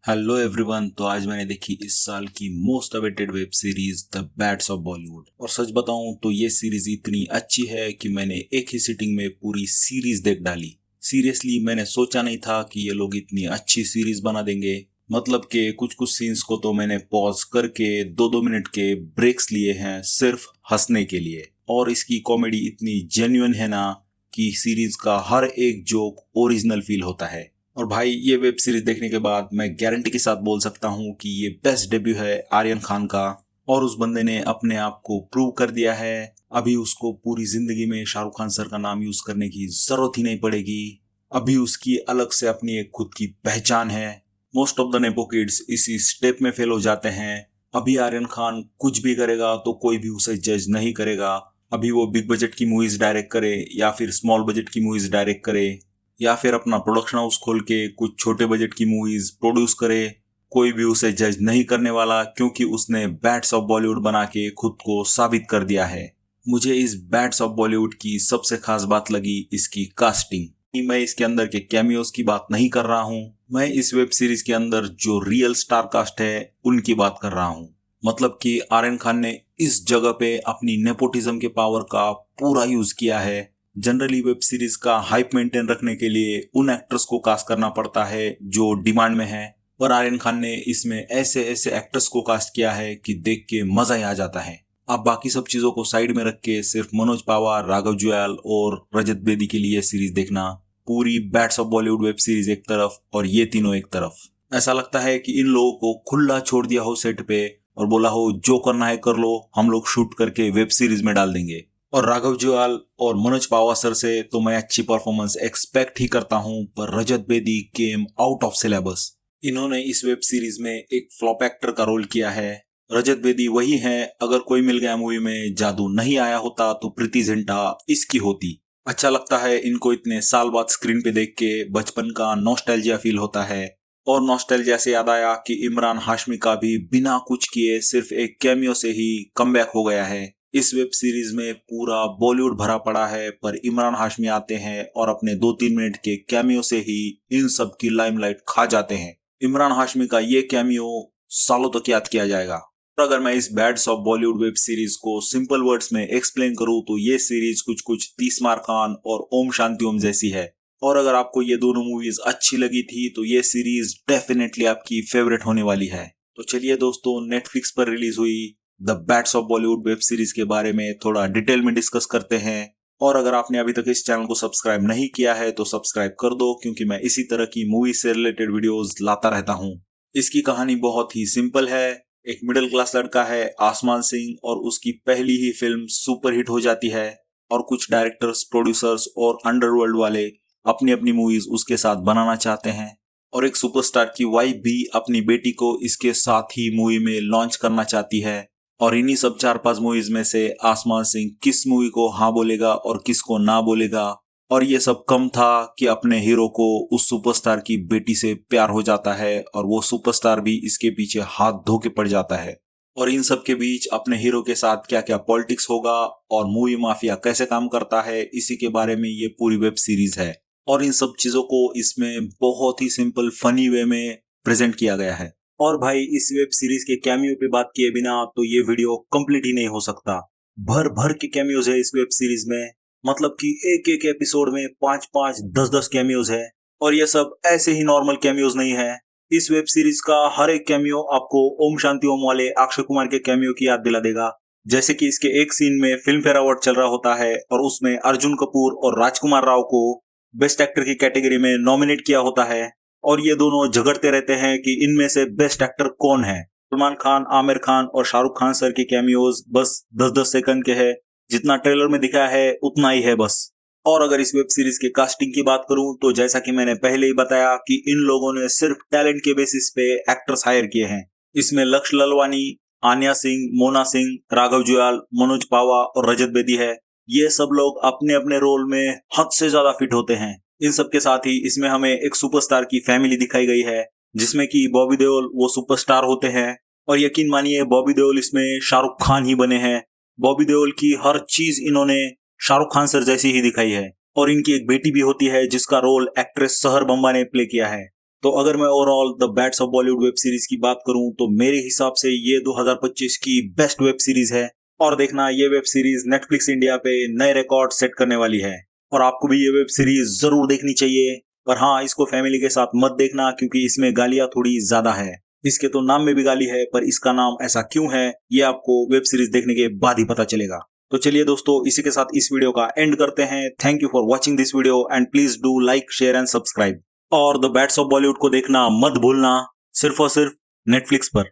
Hello everyone. तो आज मैंने देखी इस साल की most awaited web series the bats of Bollywood. और सच बताऊं तो ये सीरीज इतनी अच्छी है कि मैंने एक ही सिटिंग में पूरी सीरीज देख डाली। सीरियसली मैंने सोचा नहीं था कि ये लोग इतनी अच्छी सीरीज बना देंगे। मतलब कि कुछ कुछ सीन्स को तो मैंने पॉज करके 2-2 मिनट के ब्रेक्स लिए हैं सिर्फ हंसने के लिए। और इसकी कॉमेडी इतनी जेन्युइन है ना कि सीरीज का हर एक जोक ओरिजिनल फील होता है। और भाई ये वेब सीरीज देखने के बाद मैं गारंटी के साथ बोल सकता हूँ कि ये बेस्ट डेब्यू है आर्यन खान का। और उस बंदे ने अपने आप को प्रूव कर दिया है। अभी उसको पूरी जिंदगी में शाहरुख खान सर का नाम यूज करने की जरूरत ही नहीं पड़ेगी। अभी उसकी अलग से अपनी एक खुद की पहचान है। Most of the nepo kids इसी स्टेप में फेल हो जाते हैं। अभी आर्यन खान कुछ भी करेगा तो कोई भी उसे जज नहीं करेगा। अभी वो बिग बजट की मूवीज डायरेक्ट करे या फिर स्मॉल बजट की मूवीज डायरेक्ट करे या फिर अपना प्रोडक्शन हाउस खोल के कुछ छोटे बजट की मूवीज प्रोड्यूस करे, कोई भी उसे जज नहीं करने वाला, क्योंकि उसने बैट्स ऑफ बॉलीवुड बना के खुद को साबित कर दिया है। मुझे इस बैट्स ऑफ बॉलीवुड की सबसे खास बात लगी इसकी कास्टिंग। मैं इसके अंदर के कैमियोज की बात नहीं कर रहा हूँ, मैं इस वेब सीरीज के अंदर जो रियल स्टार कास्ट है उनकी बात कर रहा हूँ। मतलब कि आर्यन खान ने इस जगह पे अपनी नेपोटिज्म के पावर का पूरा यूज किया है। जनरली वेब सीरीज का हाइप मेंटेन रखने के लिए उन एक्टर्स को कास्ट करना पड़ता है जो डिमांड में है, पर आर्यन खान ने इसमें ऐसे ऐसे एक्टर्स को कास्ट किया है कि देख के मजा ही आ जाता है। आप बाकी सब चीजों को साइड में रख के सिर्फ मनोज पावा, राघव जुयाल और रजत बेदी के लिए सीरीज देखना। पूरी bats of Bollywood web series एक तरफ और ये तीनों एक तरफ। ऐसा लगता है कि इन लोगों को खुला छोड़ दिया हो सेट पे और बोला हो जो करना है कर लो, हम लोग शूट करके वेब सीरीज में डाल देंगे। और राघव जुयाल और मनोज पावा सर से तो मैं अच्छी परफॉर्मेंस एक्सपेक्ट ही करता हूं, पर Rajat Bedi came out of syllabus. इन्होंने इस वेब सीरीज में एक फ्लॉप एक्टर का रोल किया है। रजत बेदी वही है, अगर कोई मिल गया मूवी में जादू नहीं आया होता तो प्रीति जिंटा इसकी होती। अच्छा लगता है इनको इतने साल बाद स्क्रीन पे देख के, बचपन का नॉस्टैल्जिया फील होता है। और नॉस्टैल्जिया से याद आया कि इमरान हाशमी का भी बिना कुछ किए सिर्फ एक कैमियो से ही कमबैक हो गया है। इस वेब सीरीज में पूरा बॉलीवुड भरा पड़ा है, पर इमरान हाशमी आते हैं और अपने 2-3 मिनट के कैमियो से ही इन सब की लाइमलाइट खा जाते हैं। इमरान हाशमी का ये कैमियो सालों तक याद किया जाएगा। और अगर मैं इस bads of Bollywood web series को सिंपल वर्ड्स में एक्सप्लेन करूं तो ये सीरीज कुछ कुछ तीसमार खान और ओम शांति ओम जैसी है। और अगर आपको ये दोनों मूवीज अच्छी लगी थी तो ये सीरीज डेफिनेटली आपकी फेवरेट होने वाली है। तो चलिए दोस्तों, नेटफ्लिक्स पर रिलीज हुई the bats of Bollywood web series के बारे में थोड़ा डिटेल में डिस्कस करते हैं। और अगर आपने अभी तक इस चैनल को सब्सक्राइब नहीं किया है तो सब्सक्राइब कर दो, क्योंकि मैं इसी तरह की मूवी से रिलेटेड वीडियोस लाता रहता हूँ। इसकी कहानी बहुत ही सिंपल है। एक मिडिल क्लास लड़का है आसमान सिंह, और उसकी पहली ही फिल्म सुपर हिट हो जाती है। और कुछ डायरेक्टर्स, प्रोड्यूसर्स और अंडरवर्ल्ड वाले अपनी अपनी मूवीज उसके साथ बनाना चाहते हैं। और एक सुपरस्टार की वाइफ भी अपनी बेटी को इसके साथ ही मूवी में लॉन्च करना चाहती है। और इन्हीं सब 4-5 मूवीज में से आसमान सिंह किस मूवी को हाँ बोलेगा और किसको ना बोलेगा। और ये सब कम था कि अपने हीरो को उस सुपरस्टार की बेटी से प्यार हो जाता है, और वो सुपरस्टार भी इसके पीछे हाथ धो के पड़ जाता है। और इन सब के बीच अपने हीरो के साथ क्या क्या पॉलिटिक्स होगा और मूवी माफिया कैसे काम करता है, इसी के बारे में ये पूरी वेब सीरीज है। और इन सब चीजों को इसमें बहुत ही सिंपल फनी वे में प्रेजेंट किया गया है। और भाई इस वेब सीरीज के कैमियो पे बात किए बिना तो ये वीडियो कंप्लीट ही नहीं हो सकता। भर भर के कैमियोज है इस वेब सीरीज में। मतलब कि एक एक एपिसोड में 5-5, 10-10 कैमियोज है। और ये सब ऐसे ही नॉर्मल कैमियोज नहीं है। इस वेब सीरीज का हर एक कैमियो आपको ओम शांति ओम वाले अक्षय कुमार के कैमियो की याद दिला देगा। जैसे कि इसके एक सीन में फिल्म फेयर अवार्ड चल रहा होता है और उसमें अर्जुन कपूर और राजकुमार राव को बेस्ट एक्टर की कैटेगरी में नॉमिनेट किया होता है। और ये दोनों झगड़ते रहते हैं कि इनमें से बेस्ट एक्टर कौन है। सलमान खान, आमिर खान और शाहरुख खान सर के कैमियोज बस 10-10 सेकंड के हैं। जितना ट्रेलर में दिखाया है उतना ही है बस। और अगर इस वेब सीरीज के कास्टिंग की बात करूं तो जैसा कि मैंने पहले ही बताया कि इन लोगों ने सिर्फ टैलेंट के बेसिस पे एक्टर्स हायर किए हैं। इसमें लक्ष्य ललवानी, आन्या सिंह, मोना सिंह, राघव जुयाल, मनोज पावा और रजत बेदी है। ये सब लोग अपने अपने रोल में हद से ज्यादा फिट होते हैं। इन सब के साथ ही इसमें हमें एक सुपरस्टार की फैमिली दिखाई गई है, जिसमें कि बॉबी देओल वो सुपरस्टार होते हैं। और यकीन मानिए बॉबी देओल इसमें शाहरुख खान ही बने हैं। बॉबी देओल की हर चीज इन्होंने शाहरुख खान सर जैसी ही दिखाई है। और इनकी एक बेटी भी होती है जिसका रोल एक्ट्रेस सहर बम्बा ने प्ले किया है। तो अगर मैं overall the bats of Bollywood web series की बात करूं तो मेरे हिसाब से ये 2025 की बेस्ट वेब सीरीज है। और देखना, ये वेब सीरीज नेटफ्लिक्स इंडिया पे नए रिकॉर्ड सेट करने वाली है और आपको भी ये वेब सीरीज जरूर देखनी चाहिए। पर हाँ, इसको फैमिली के साथ मत देखना क्योंकि इसमें गालियां थोड़ी ज्यादा है। इसके तो नाम में भी गाली है, पर इसका नाम ऐसा क्यों है ये आपको वेब सीरीज देखने के बाद ही पता चलेगा। तो चलिए दोस्तों, इसी के साथ इस वीडियो का एंड करते हैं। Thank you for watching this video and please do like, share and subscribe. और द बैट्स ऑफ बॉलीवुड को देखना मत भूलना, सिर्फ और सिर्फ नेटफ्लिक्स पर।